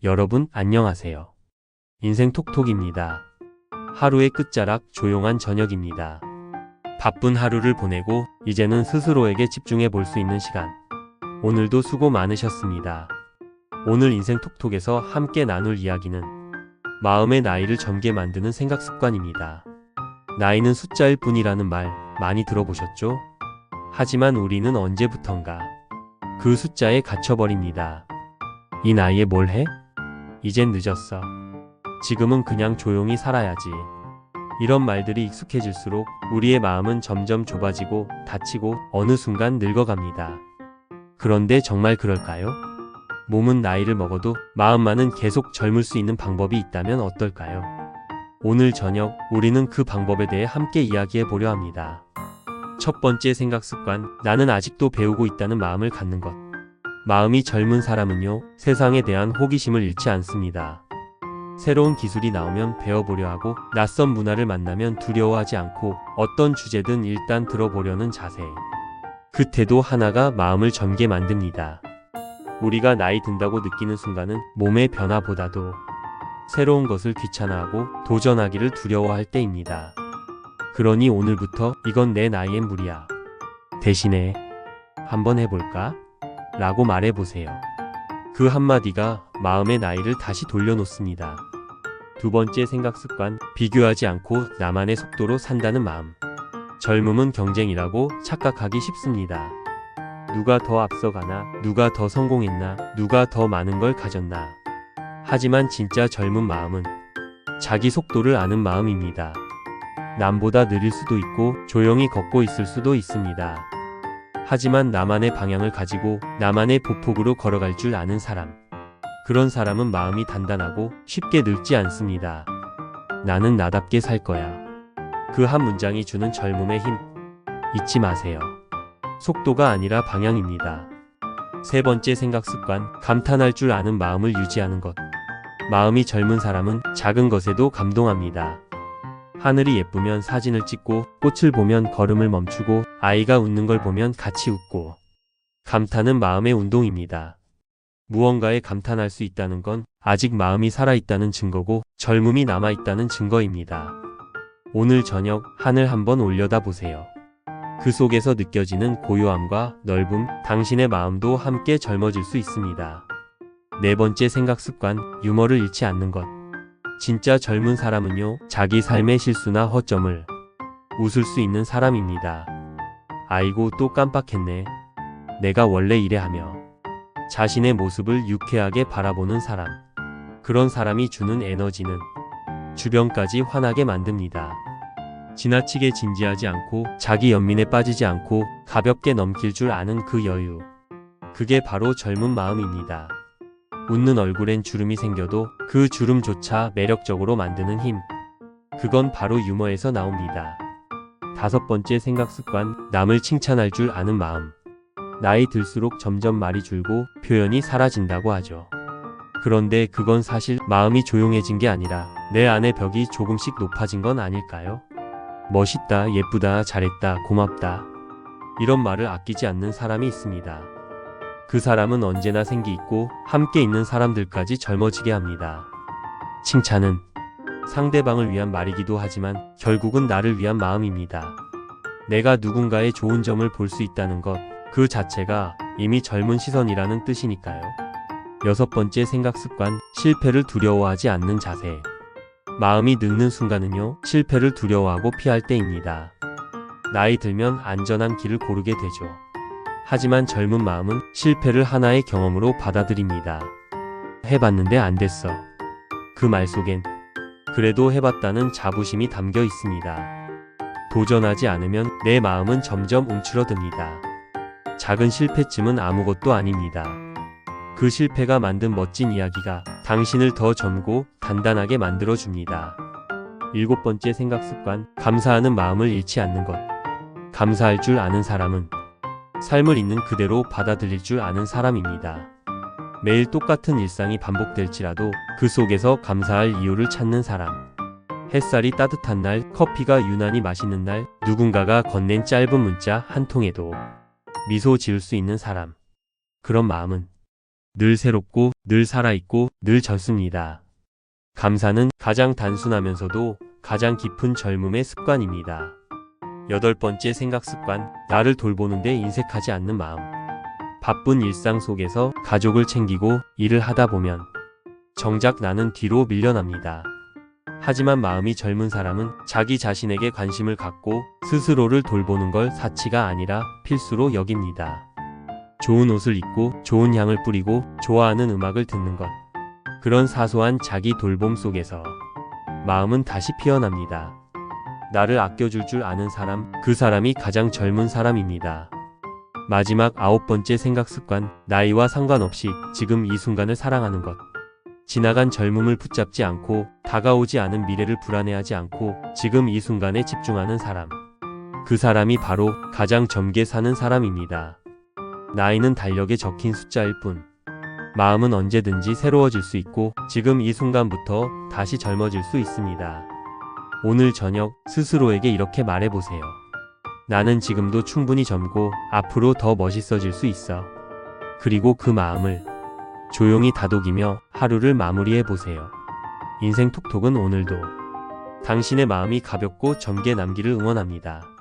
여러분 안녕하세요. 인생 톡톡입니다. 하루의 끝자락 조용한 저녁입니다. 바쁜 하루를 보내고 이제는 스스로에게 집중해 볼 수 있는 시간. 오늘도 수고 많으셨습니다. 오늘 인생 톡톡에서 함께 나눌 이야기는 마음의 나이를 젊게 만드는 생각 습관입니다. 나이는 숫자일 뿐이라는 말 많이 들어보셨죠? 하지만 우리는 언제부턴가 그 숫자에 갇혀버립니다. 이 나이에 뭘 해? 이젠 늦었어. 지금은 그냥 조용히 살아야지. 이런 말들이 익숙해질수록 우리의 마음은 점점 좁아지고 닫히고 어느 순간 늙어갑니다. 그런데 정말 그럴까요? 몸은 나이를 먹어도 마음만은 계속 젊을 수 있는 방법이 있다면 어떨까요? 오늘 저녁 우리는 그 방법에 대해 함께 이야기해 보려 합니다. 첫 번째 생각 습관, 나는 아직도 배우고 있다는 마음을 갖는 것. 마음이 젊은 사람은요, 세상에 대한 호기심을 잃지 않습니다. 새로운 기술이 나오면 배워보려 하고, 낯선 문화를 만나면 두려워하지 않고, 어떤 주제든 일단 들어보려는 자세. 그 태도 하나가 마음을 젊게 만듭니다. 우리가 나이 든다고 느끼는 순간은 몸의 변화보다도 새로운 것을 귀찮아하고 도전하기를 두려워할 때입니다. 그러니 오늘부터 이건 내 나이엔 무리야. 대신에 한번 해볼까? 라고 말해보세요. 그 한마디가 마음의 나이를 다시 돌려놓습니다. 두 번째 생각 습관, 비교하지 않고 나만의 속도로 산다는 마음. 젊음은 경쟁이라고 착각하기 쉽습니다. 누가 더 앞서가나, 누가 더 성공했나, 누가 더 많은 걸 가졌나. 하지만 진짜 젊은 마음은 자기 속도를 아는 마음입니다. 남보다 느릴 수도 있고 조용히 걷고 있을 수도 있습니다. 하지만 나만의 방향을 가지고 나만의 보폭으로 걸어갈 줄 아는 사람. 그런 사람은 마음이 단단하고 쉽게 늙지 않습니다. 나는 나답게 살 거야. 그 한 문장이 주는 젊음의 힘. 잊지 마세요. 속도가 아니라 방향입니다. 세 번째 생각 습관, 감탄할 줄 아는 마음을 유지하는 것. 마음이 젊은 사람은 작은 것에도 감동합니다. 하늘이 예쁘면 사진을 찍고, 꽃을 보면 걸음을 멈추고, 아이가 웃는 걸 보면 같이 웃고. 감탄은 마음의 운동입니다. 무언가에 감탄할 수 있다는 건 아직 마음이 살아있다는 증거고 젊음이 남아있다는 증거입니다. 오늘 저녁 하늘 한번 올려다보세요. 그 속에서 느껴지는 고요함과 넓음, 당신의 마음도 함께 젊어질 수 있습니다. 네 번째 생각 습관, 유머를 잃지 않는 것. 진짜 젊은 사람은요, 자기 삶의 실수나 허점을 웃을 수 있는 사람입니다. 아이고 또 깜빡했네. 내가 원래 이래 하며 자신의 모습을 유쾌하게 바라보는 사람. 그런 사람이 주는 에너지는 주변까지 환하게 만듭니다. 지나치게 진지하지 않고 자기 연민에 빠지지 않고 가볍게 넘길 줄 아는 그 여유. 그게 바로 젊은 마음입니다. 웃는 얼굴엔 주름이 생겨도 그 주름조차 매력적으로 만드는 힘. 그건 바로 유머에서 나옵니다. 다섯 번째 생각 습관, 남을 칭찬할 줄 아는 마음. 나이 들수록 점점 말이 줄고 표현이 사라진다고 하죠. 그런데 그건 사실 마음이 조용해진 게 아니라 내 안의 벽이 조금씩 높아진 건 아닐까요? 멋있다, 예쁘다, 잘했다, 고맙다. 이런 말을 아끼지 않는 사람이 있습니다. 그 사람은 언제나 생기 있고 함께 있는 사람들까지 젊어지게 합니다. 칭찬은 상대방을 위한 말이기도 하지만 결국은 나를 위한 마음입니다. 내가 누군가의 좋은 점을 볼 수 있다는 것, 그 자체가 이미 젊은 시선이라는 뜻이니까요. 여섯 번째 생각 습관, 실패를 두려워하지 않는 자세. 마음이 늙는 순간은요, 실패를 두려워하고 피할 때입니다. 나이 들면 안전한 길을 고르게 되죠. 하지만 젊은 마음은 실패를 하나의 경험으로 받아들입니다. 해봤는데 안 됐어. 그 말 속엔 그래도 해봤다는 자부심이 담겨 있습니다. 도전하지 않으면 내 마음은 점점 움츠러듭니다. 작은 실패쯤은 아무것도 아닙니다. 그 실패가 만든 멋진 이야기가 당신을 더 젊고 단단하게 만들어줍니다. 일곱 번째 생각 습관, 감사하는 마음을 잃지 않는 것. 감사할 줄 아는 사람은 삶을 있는 그대로 받아들일 줄 아는 사람입니다. 매일 똑같은 일상이 반복될지라도 그 속에서 감사할 이유를 찾는 사람. 햇살이 따뜻한 날, 커피가 유난히 맛있는 날, 누군가가 건넨 짧은 문자 한 통에도 미소 지을 수 있는 사람. 그런 마음은 늘 새롭고, 늘 살아있고, 늘 젊습니다. 감사는 가장 단순하면서도 가장 깊은 젊음의 습관입니다. 8번째 생각 습관, 나를 돌보는데 인색하지 않는 마음. 바쁜 일상 속에서 가족을 챙기고 일을 하다 보면 정작 나는 뒤로 밀려납니다. 하지만 마음이 젊은 사람은 자기 자신에게 관심을 갖고 스스로를 돌보는 걸 사치가 아니라 필수로 여깁니다. 좋은 옷을 입고 좋은 향을 뿌리고 좋아하는 음악을 듣는 것. 그런 사소한 자기 돌봄 속에서 마음은 다시 피어납니다. 나를 아껴줄 줄 아는 사람, 그 사람이 가장 젊은 사람입니다. 마지막 9번째 생각 습관, 나이와 상관없이 지금 이 순간을 사랑하는 것. 지나간 젊음을 붙잡지 않고 다가오지 않은 미래를 불안해하지 않고 지금 이 순간에 집중하는 사람. 그 사람이 바로 가장 젊게 사는 사람입니다. 나이는 달력에 적힌 숫자일 뿐. 마음은 언제든지 새로워질 수 있고 지금 이 순간부터 다시 젊어질 수 있습니다. 오늘 저녁 스스로에게 이렇게 말해보세요. 나는 지금도 충분히 젊고 앞으로 더 멋있어질 수 있어. 그리고 그 마음을 조용히 다독이며 하루를 마무리해보세요. 인생 톡톡은 오늘도 당신의 마음이 가볍고 젊게 남기를 응원합니다.